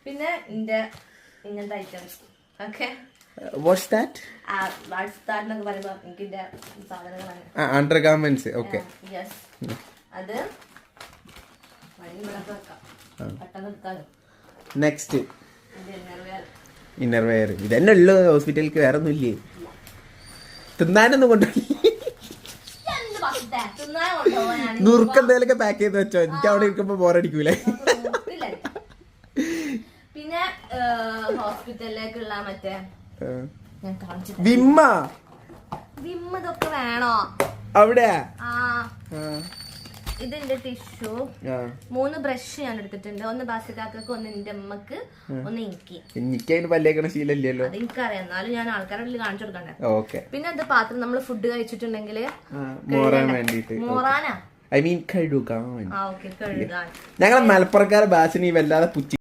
പിന്നെ എന്റെ ഇങ്ങനത്തെ ഐറ്റംസ് ഓക്കെ. What's that? എന്നൊക്കെ പറയുമ്പോ എനിക്കിന്റെ സാധനങ്ങളാണ്. Under garments. ഓക്കെ. യെസ്. അത് പെട്ടെന്ന് എടുക്കാലോ. Next inner wear. ഇതന്നെ ഉള്ളു ഹോസ്പിറ്റലിലേക്ക്, വേറെ ഒന്നും ഇല്ലേ? തിന്നാനൊന്നും കൊണ്ടുപോയി നുറുക്കെന്തേലൊക്കെ പാക്ക് ചെയ്ത് വെച്ചോ, എനിക്ക് അവിടെ ഇരിക്കുമ്പോ ബോറടിക്കൂലേ. പിന്നെ ഹോസ്പിറ്റലിലേക്കുള്ള മറ്റേ വിമ്മ ഇതൊക്കെ വേണോ അവിടെ? ഇതിന്റെ ടിഷ്യൂ 3 ബ്രഷ് ഞാൻ എടുത്തിട്ടുണ്ട്. ഒന്ന് ബാസിക്കാക്ക്, ഒന്ന് എന്റെ അമ്മക്ക്, ഒന്ന് എനിക്ക് പല്ലേക്കണ ശീലല്ലോ. അത് എനിക്കറിയാം, എന്നാലും ഞാൻ ആൾക്കാരുടെ കാണിച്ചു കൊടുക്കണ്ടേ. ഓക്കെ. പിന്നെ എന്താ പാത്രം നമ്മൾ ഫുഡ് കഴിച്ചിട്ടുണ്ടെങ്കിൽ മോറാനാ, ഐ മീൻ കഴുകാൻ. കഴുകാൻ. ഞങ്ങളെ മലപ്പുറക്കാരെ ഭാഷ നീ വല്ലാതെ പുച്ചി